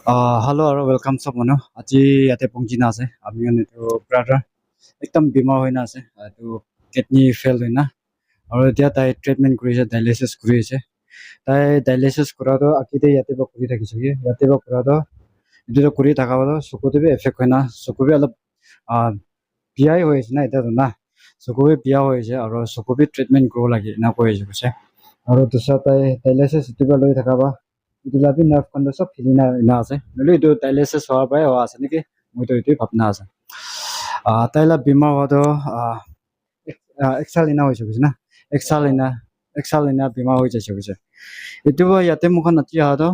Hello আৰু welcome সব মানুহ আজি ইয়াতে পहुঁচি না আছে আমি এইটো ব্ৰাদাৰ একদম বেমাৰ হৈ না আছে এইটো কিডনি ফেল হৈ না আৰু এতিয়া তাই ট্ৰিটমেণ্ট কৰিছে ডায়ালিচিছ কৰি আছে তাই ডায়ালিচিছ কৰাটো আকিতে ইয়াতে বা কৰি থাকিছে ইয়াতে বা কৰাটো এইটো কৰি থকা চকুটো বি এফেক্ট হয় না চকু বি অলপ বিয়াই হৈ আছে না এতিয়াতো না চকু বি বিয়া হৈ আছে আৰু চকু বি ট্ৰিটমেণ্ট কৰিব লাগে এনেকৈ হৈছে কৈছে আৰু দুসৰা তাই ডায়ালিচিছ ইটো লৈ থকা বা itu labi nerve kan sab phili na ase nole itu dialysis howa pai howa ase niki moi to itu bhapna ase taila bimar howa to exhalina hoise koise na exhalina bimar hoi jaise koise itu ba yate mukhan ati ha to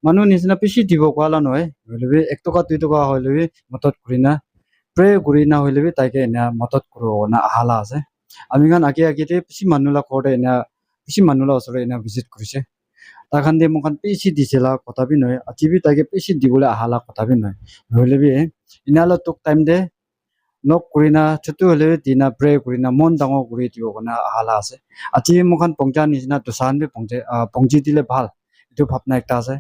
manu nisna pishi dibo kwala noy hoile 1 toka 2 toka hoile motot kurina pray kurina hoile taike na motot kuro na hala ase ami kan agi te pishi manula khode na pishi manula osore na visit kurise তাখান দিয়ে মোক পেছি দিছিল কথা B নহয় আজি B তাকে পেছি দিবলৈ আহালা কথা B নহয় নহলে বি ইনালা তোক টাইম দে নক কৰি না ছুটু হলে দিনা প্ৰে কৰি না মন ডাঙৰ কৰি দিব কাৰণে আহালা আছে আজি মোক পংজা নিচিনা দুসান বি পংজি দিলে ভাল এইটো ভাৱনা একটা আছে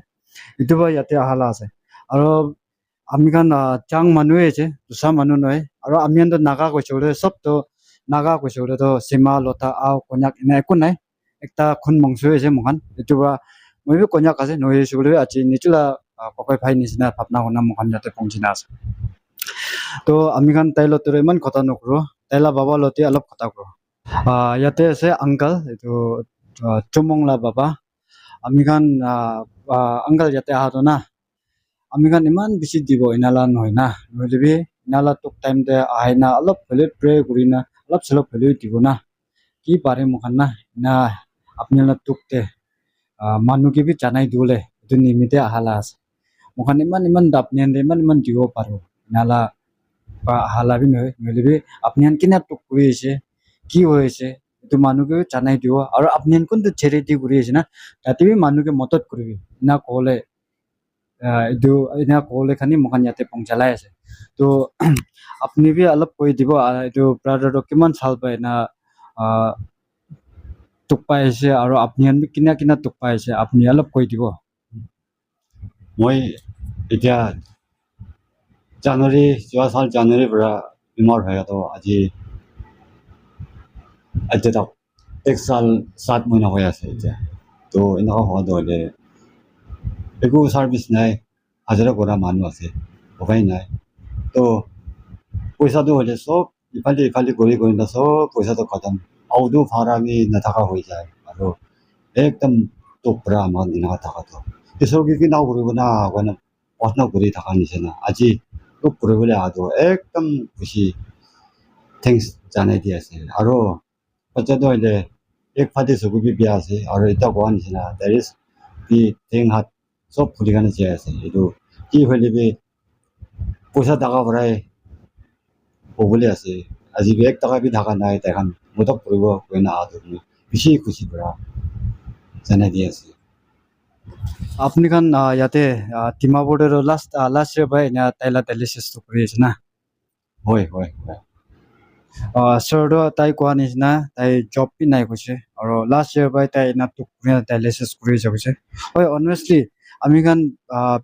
এইটো বা ইয়াতে আহালা আছে আৰু আমি খান চাং মানুহে আছে দুসা মানুহ নহয় আৰু আমি নাগা কৈছে বোলে চব তো নাগা কৈছে বোলে তো সীমা লতা আও কন্যাক এনে একো নাই একটা খুন মংস হৈছে মোখান এইটো বা মই বি কন্যাক আছে নৈ বলে আজি নিচলা পকাই ভাই নিচিনা ভাৱনা কনা মোখান যাতে পঞ্চি না আছে তো আমি খান তাই লতরে ইমান কথা নকৰো তাইলা বাবা লতে অলপ কথা কৰো ইয়াতে আছে আংকাল এইটো চুমংলা বাবা আমি খান আংকাল ইয়াতে আহাতো না আমি খান ইমান বেছি দিব ইনালা নহয় না নহলে বি ইনালা তোক টাইম দে আহে না অলপ হলে প্ৰে কৰি না অলপ চলপ হলেও দিব না কি পাৰে মোখান না না আপোনালোক তোকতে মানুহ বি জানাই দিলে এইটো নিমিতে আহালা আছে মোখান ইমান আপনি ইমান দিব পাৰো নালা বা আহালা বি নহয় নহলে বি আপনি কিনা তোক কৰি আছে কি হৈছে এইটো মানুহকে জানাই দিব আৰু আপনি কোনটো চেৰিটি কৰি আছে না তাতে বি মানুহকে মদত কৰিবি না কলে এইটো এনে কলে খানি মোখান ইয়াতে পঞ্চালাই আছে তো আপনি বি অলপ কৈ দিব এইটো ব্ৰাদাৰক কিমান ভাল পায় না তোক পাই আছে আৰু আপনি কিনা তোক পাই আছে আপনি অলপ কৈ দিব মই এতিয়া যোৱা সাল জানুৱাৰীৰ পৰা বেমাৰ হৈ তো আজি তাক 1 সাল 7 মহিনা হৈ আছে এতিয়া তো এনেকুৱা হোৱাটো হ'লে একো চাৰ্ভিচ নাই হাজিৰা কৰা মানুহ আছে উপায় নাই তো পইচাটো হ'লে চব ইফালে কৰি না চব পইচাটো খতম আউটো ভাড়া আমি নাথাকা হৈ যায় আৰু একদম টুকৰা আমাৰ এনেকুৱা থকাটো ঈশ্বৰকে কি নাও কৰিব না প্ৰশ্ন কৰি থকা নিচিনা আজি তোক কৰিবলৈ অহাটো একদম খুচি থেংকছ জনাই দি আছে আৰু পৰ্যায়টো হ'লে একফালে চকু বিয়া আছে আৰু এতিয়া কোৱা নিচিনা ডাইৰেক্ট কি ঠেং হাত চব ফুলি কাৰণে জীয়াই আছে এইটো কি হ'লে বি পইচা টকা ভৰাই হ'বলৈ আছে আজি 1 টকা বি থকা নাই তাইখন মদক কৰিব কৈ না অহাটো বেছি খুচি পৰা জনাই দি আছে আপনি খান ইয়াতে ডিমাপুৰৰ লাষ্ট ইয়াৰ পৰা এনে তাইলা ডায়ালিচিছটো কৰি আছে না হয় চৰটো তাই কোৱা নিচিনা তাই জব বি নাই কৈছে আৰু লাষ্ট ইয়াৰ পৰা তাই তোক ডায়ালিচিছ কৰি আছে কৈছে হয় অনেষ্টলি আমি খান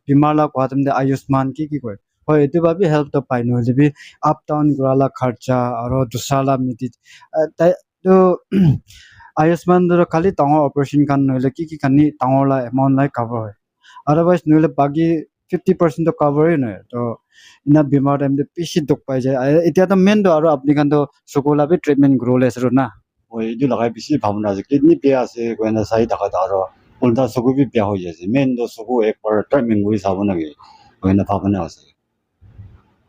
বেমাৰলা কোৱা টাইমতে আয়ুষ্মান কি কয় হয় এইটো ভাবি হেল্পটো পাই নহ'লে বি আপ ডাউন কৰালা খৰচা আৰু দুচালা মিটি তাইতো আয়ুষ্মান খালি ডাঙৰ অপাৰেশ্যন খান নহ'লে কি খানি ডাঙৰ এমাউণ্ট লাই কাভাৰ হয় আদাৰৱাইজ নহ'লে বাকী 50% তো কাভাৰেই নহয় তো ইনা বেমাৰ টাইমতে বেছি দুখ পাই যায় এতিয়াতো মেইনটো আৰু আপুনি কাৰণতো চকুলা বি ট্ৰিটমেণ্ট কৰিব আছে না হয় এইটো লগাই বেছি ভাৱনা আছে কিডনি বেয়া আছে কৈ না চাই থকা আৰু উল্টা চকু বি বেয়া হৈ যাইছে মেইনটো চকু একবাৰ ট্ৰিটমেণ্ট কৰি চাব লাগে কৈ না ভাৱনা আছে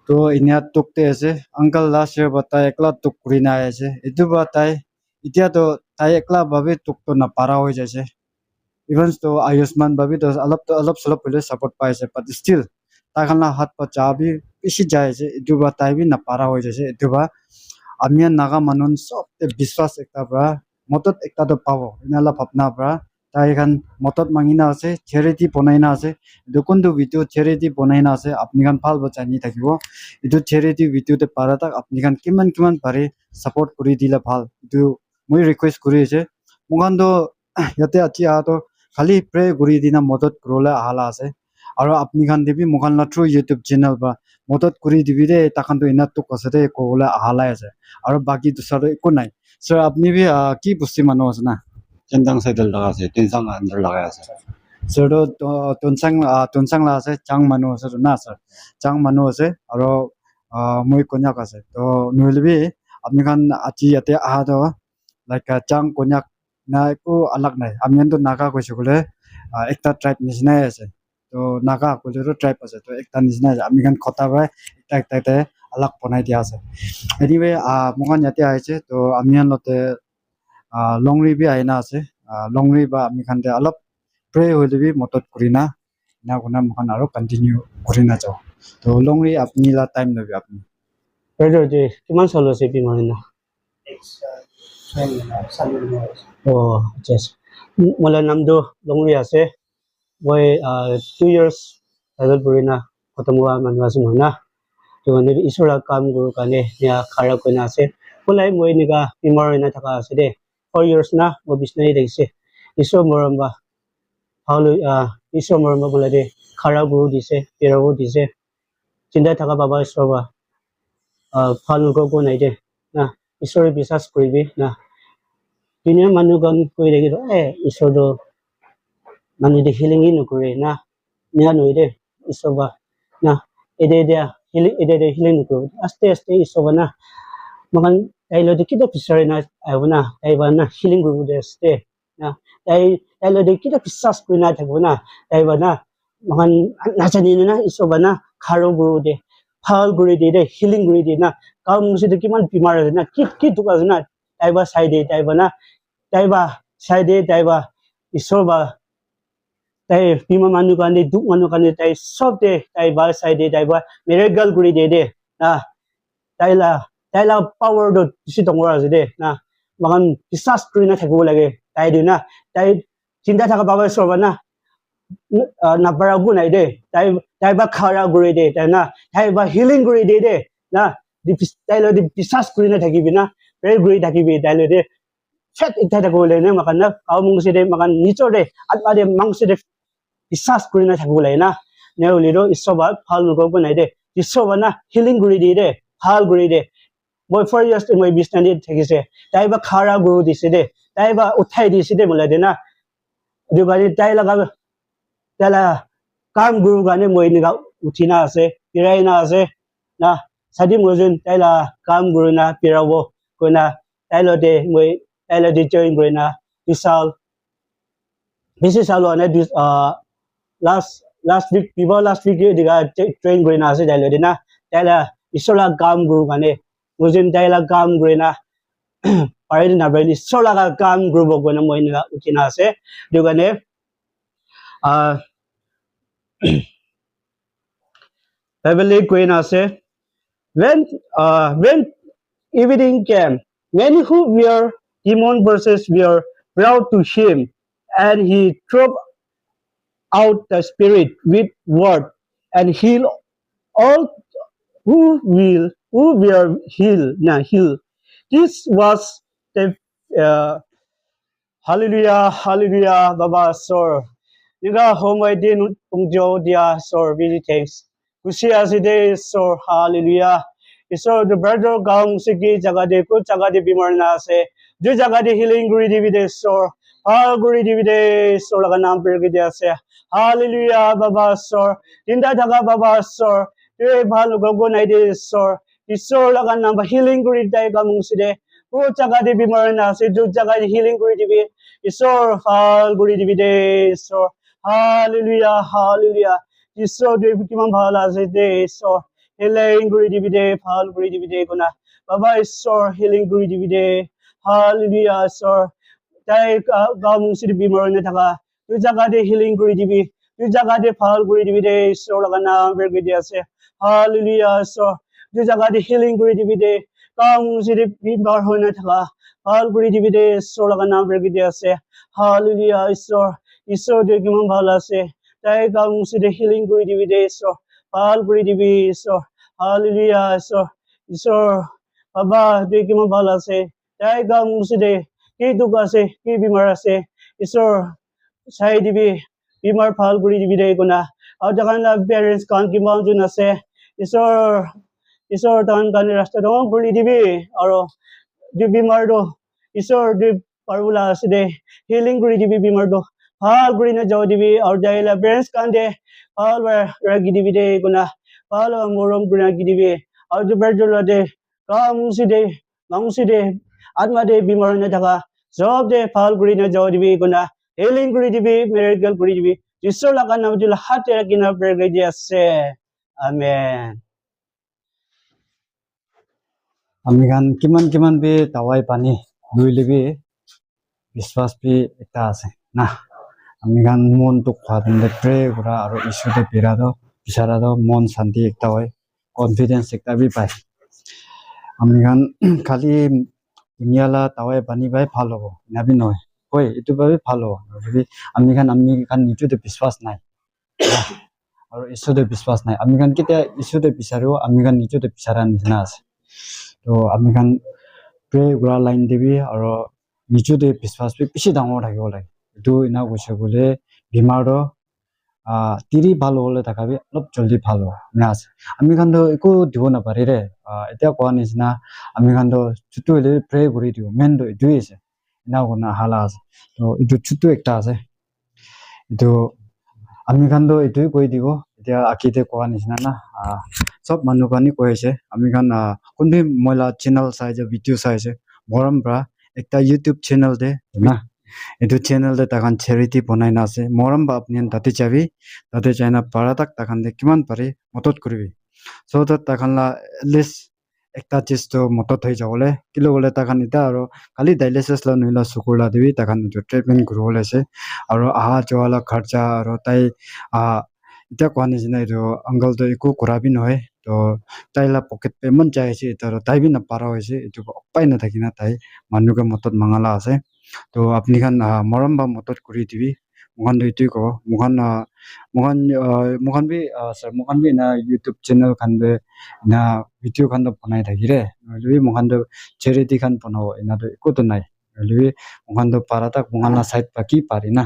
তো ইনা টুকতে আছে আংকাল লাষ্ট ইয়াৰ পৰা তাই একলা টুক কৰি নাই আছে এইটো বা তাই এতিয়াতো তাই একলা ভাবে টুকটো নাপাৰা হৈ যাইছে ইভেন তো আয়ুষ্মান ভাবি তো অলপ চলপ হ'লে ছাপৰ্ট পাইছে বাট ষ্টিল তাই খানা হাত পা বি বেছি যাই আছে এইটো বা তাই বি নাপাৰা হৈ যাইছে এইটো বা আমি নাগা মানুহ চবতে বিশ্বাস একটা পৰা মতত একটাতো পাব এনেলা ভাৱনা পৰা তাই খান মতত মাঙি না আছে চেৰিটি বনাই না আছে এইটো কোনটো ভিডিঅ' চেৰিটি বনাই না আছে আপুনি খান ভাল জানি থাকিব এইটো চেৰিটি ভিডিঅ'তে পাৰা তাক আপুনি খান কিমান পাৰে ছাপৰ্ট কৰি দিলে ভাল এইটো মই ৰিকুৱেষ্ট কৰি আছে মোক ইয়াতে আজি আহাতো খালি প্ৰে কৰি দিনা মদত কৰিবলৈ আহালা আছে aro apni khan debi mokhan la through YouTube channel ba modot kuri dibi de takhan to ina tuk ase de kobole ahalai ase aro baki dusra to ekku nai sir apni bi ki busti manu ase na Tendang saidal laga ase, tensang under laga ase. sir to tonsang la ase chang manu ase na sir chang manu ase aro moi konyak ase to noilbi apni khan achi ate aha do like chang konyak na ekku alag nai amyan to naga koise kole ekta tribe nisna ase to naga kole ro tribe ase to ekta nisna ase ami khan khota bai ekta te alag bonai dia ase anyway mokhan yate aiche to ami khan lote longri bi aina ase longri ba ami khan te alop pray hoile bi motot kurina na guna mokhan aro continue kurina jao to longri apni la time lobi apni Brother, kiman solo si Pimari na? Oh, yes. Mula namdo longri ase. Boy 2 years tagal puri na kotamuwa manwa sumana. To ni isura kam guru kane niya khara ko na ase. Mulai moy niga Pimari na taka ase de. 4 years na mo bisna ni se. Iso moramba. Halu iso moramba mula de khara guru dise, pirawo dise. Cinta taka baba isroba. Palu ko na ide na isore bisas kuribi na dunia manugan koi lagi isor do manu de healing in kore na niya no ide isoba na ide de healing ko aste isoba na makan tailo de kita pisare na ayuna taiba na healing guru de ste na tailo de kita pisas ko na taguna taiba na makan nasani na isoba na kharo guru de phal guru de healing guru de na kam musi de kiman bimar na kit duka na taiba side taiba isoba tai pima manu kane duk manu kane tai sob de taiba side taiba miracle guru de na taila power do si tongora de na makan pisas kuri na thago lage tai de na tai cinta thaka baba soba na na baragu na de taiba khara guru de na taiba healing guru de na tailo di pisas kuri na thakibi na very guri thakibi tailo de chat ikta thago le ne makan na kaumung se de makan nicho de atma de mang se de pisas kuri na thago le na ne uliro isoba phal ko banai de isoba na healing guri de phal guri de boy 4 years to my business ni thakise taiba khara guru dise de taiba uthai dise de mula de na du gari taila kam guru gane moi ni ga uthina ase pirai na ase na sadi mojun taila kam guru na pirawo ko na tailo de moi tailo de join guru na bisal on last week diga train guru na ase tailo de na taila isola kam guru gane mojun taila kam guru na pare na bali isola kam guru bo na moi ni ga uthina ase du gane Heavenly Queen ase when evening came many who were demon verses were brought to him and he drove out the spirit with word and healed all who were healed. This was the hallelujah baba sor niga homai din ungjo dia sor really thanks kusia side sor hallelujah isor the brother gaung sigi jaga de ko jaga de bimar na ase jo jaga de healing guri divi de sor ha guri divi de sor laga naam per ge de ase hallelujah baba sor tinda jaga baba sor e bhal gogo nai de sor isor laga naam healing guri dai gamung side ko jaga de bimar na ase jo jaga de healing guri divi isor hal guri divi de isor hallelujah isor de kiman bhal ase de isor healing guri divi de hal guri divi de guna baba isor healing guri divi de hallelujah isor tai gamung side bimar na thaka tu jaga de healing guri divi tu jaga de hal guri divi de isor laga naam ber ge de ase hallelujah isor tu jaga de healing guri divi de gamung side bimar hoina thaka hal guri divi de isor laga naam ber ge de ase hallelujah isor de kiman bhal ase tai gamung side healing guri divi de isor hal guri divi isor hallelujah isor baba de kiman bhal ase tai gamung side ki duk ase ki bimar ase isor sai divi bimar phal guri divi de guna और जगन ना parents kan ki mang jun ase isor tan kan rasta dong guli dibi और di bimar do isor di parula ase de healing guri dibi bimar do hal guri na jaw dibi और jaila parents kan de hal wa ragi dibi de guna hal morom guna gidibi और जो berjolo de mang si de atma de bimar na daga job de hal guri na jaw dibi guna healing guri dibi miracle guri dibi isor la kan na jul hat rakina berge ase amen আমি খান কিমান B দাৱাই পানী লৈ লিবি বিশ্বাস B এটা আছে না আমি খান মনটো খোৱাতে প্ৰে কৰা আৰু ঈশ্বৰতে বিচাৰাটো মন শান্তি একটা হয় কনফিডেন্স একটা বি পায় আমি খান খালি দুনিয়ালা দাৱাই পানী পাই ভাল হ'ব নাবি নহয় হয় এইটো বাবে ভাল হ'ব যদি আমি খান নিজতে বিশ্বাস নাই আৰু ঈশ্বৰতে বিশ্বাস নাই আমি খান কেতিয়া ঈশ্বৰতে বিচাৰো আমি খান নিজতে বিচাৰা নিচিনা আছে তো আমি খান প্ৰে কৰা লাইন দিবি আৰু নিজতে বিশ্বাস বেছি ডাঙৰ থাকিব লাগে এইটো এনা কৈছে বোলে বেমাৰটো তিৰি ভাল হ'লে থাকাবি অলপ জলদি ভাল হ'ব না আছে আমি খানতো একো দিব নাপাৰি ৰে এতিয়া কোৱা নিচিনা আমি খানতো ছুটু হ'লে প্ৰে কৰি দিওঁ মেইনটো এইটোৱে আছে এনা কোনা হালা আছে তো এইটো ছুটু একটা আছে এইটো আমি খানতো এইটোৱে কৈ দিব এতিয়া আকিতে কোৱা নিচিনা না সব মানুহ কানি কৈ আছে আমি খান কোনবি মহিলা চেনেল চাইছে ভিডিঅ চাইছে মৰম পৰা একটা ইউটিউব চেনেল দে না এইটো চেনেল দে তাকান চেৰিটি বনাই না আছে মৰম বা আপনি তাতে যাবি তাতে যাই না পাৰা তাক তাকান দে কিমান পাৰি মদত কৰিবি চ' তাকান লা এটলিষ্ট একটা চিজটো মদত হৈ যাবলে কিলো বলে তাকান এতিয়া আৰু খালি ডায়ালিচিছ লা নহলে চকুৰ লা দিবি তাকান ট্ৰিটমেণ্ট কৰিব লৈছে আৰু আহা যোৱা লা খৰচা আৰু তাই এতিয়া কোৱা নিচিনা এইটো আংকলটো একো কৰাবি নহয় তো তাইলা পকেট পেমেণ্ট চাই আছে এতিয়া তাই বি নাপাৰা হৈছে এইটো উপায় নাথাকি না তাই মানুহকে মদত মাঙালা আছে তো আপনি খান মৰম বা মদত কৰি দিবি মোখান এইটোৱে কব মোখান বি না ইউটিউব চেনেল খান দে না ভিডিঅ খান বনাই থাকি ৰে নহলে মোখান চেৰিটি খান বনাব এনাটো একোতো নাই নহলে মোখান পাৰা তাক মোখান চাইড বা কি পাৰি না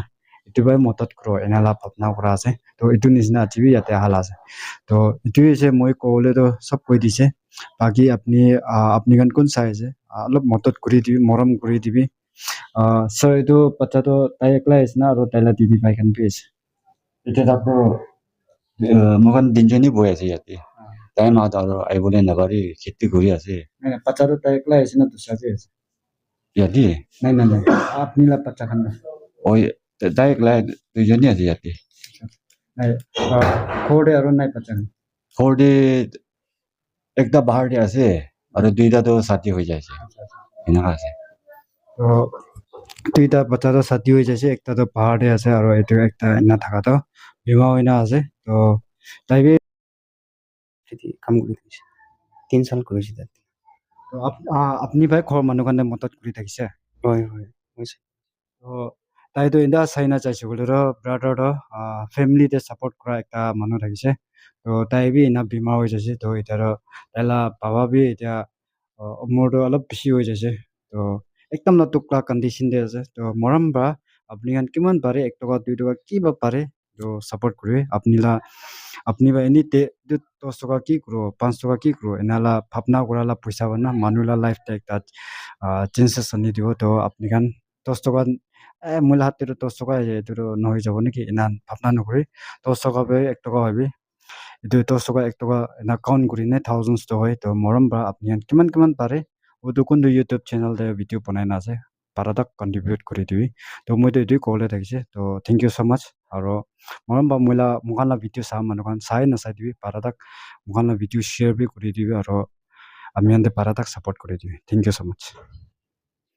এইটো বাই মদত কৰো এনালা ভাৱনা কৰা আছে তো এইটো নিচিনা টিভি ইয়াতে হাল আছে তো এইটোৱে হৈছে মই ক'বলেতো সব কৈ দিছে বাকি আপনি কোন চাই আছে অলপ মদত কৰি দিবি মৰম কৰি দিবি স্যাৰ এইটো বাচ্চাটো তাই একলাই আছে না আৰু তাইলা দিদি ভাই খান বি আছে এতিয়া তাকো মোখান তিনজনী বৈ আছে ইয়াতে তাই মাত আৰু আহিবলৈ নাপাৰি খেতি কৰি আছে বাচ্চাটো তাই একলাই আছে না দুসরা বি আছে ইয়াতে নাই আপনি লা বাচ্চা খান ওই তাই একলাই দুইজনী আছে ইয়াতে নাই খোড়ে আৰু নাই বাচ্চা খান ঘৰতে একটা বাহাৰতে আছে আৰু দুইটাতো ছাতি হৈ যাইছে এনেকা আছে তো দুইটা বাচ্চাটো ছাতি হৈ যাইছে একটাতো পাহাড়ে আছে আৰু এইটো একটা এনা থাকাটো বেমাৰ হৈ না আছে তো তাই বি কাম কৰি থাকিছে 3 সাল কৰিছে তাতে তো আপনি ভাই ঘৰ মানুহ কাৰণে মদত কৰি থাকিছে হয় হৈছে তো তাইতো এটা চাইনা চাইছে বোলে ব্ৰাদাৰটো ফেমিলিতে সাপোৰ্ট কৰা একটা মানুহ থাকিছে তো তাই বি এনা বেমাৰ হৈ যাইছে তো এতিয়া তাইলা বাবা বি এতিয়া উমৰটো অলপ বেছি হৈ যাইছে তো একদম নাটুকলা কন্ডিশন দে আছে তো মৰম বা আপনি খান কিমান পাৰে 1 টকা 2 টকা কিবা পাৰে তো সাপোৰ্ট কৰিবে আপনি বা এনি 10 টকা কি করো 5 টকা কি করো এনালা ভাবনা করালা পয়সা বানা মানুলা লাইফ একটা চেঞ্জেস আনি দিব তো আপনি খান 10 টকা মূল হাতে 10 টকা এটো নহয় যাব নাকি এনা ভাবনা নকৰি 10 টকা বে 1 টকা হবি এটো 10 টকা 1 টকা এনা কাউন্ট কৰি নে থাউজেন্ডস তো হয় তো মৰম বা আপনি কিমান পাৰে ওটো কোনটো ইউটিউব চ্যানেল দে ভিডিও বনাই না আছে পাৰাদাক কন্ট্ৰিবিউট কৰি দিবি তো মইতো এইটোৱে ক'লে থাকিছে তো থ্যাংক ইউ সো মাচ আৰু মৰম বা মইলা মোকানলা ভিডিও চাম মানুহখন চাই নাচাই দিবি পাৰাদাক মোকানলা ভিডিও শ্বেয়াৰ বি কৰি দিবি আৰু আমি আনতে পাৰাদাক সাপোৰ্ট কৰি দিবি থ্যাংক ইউ সো মাচ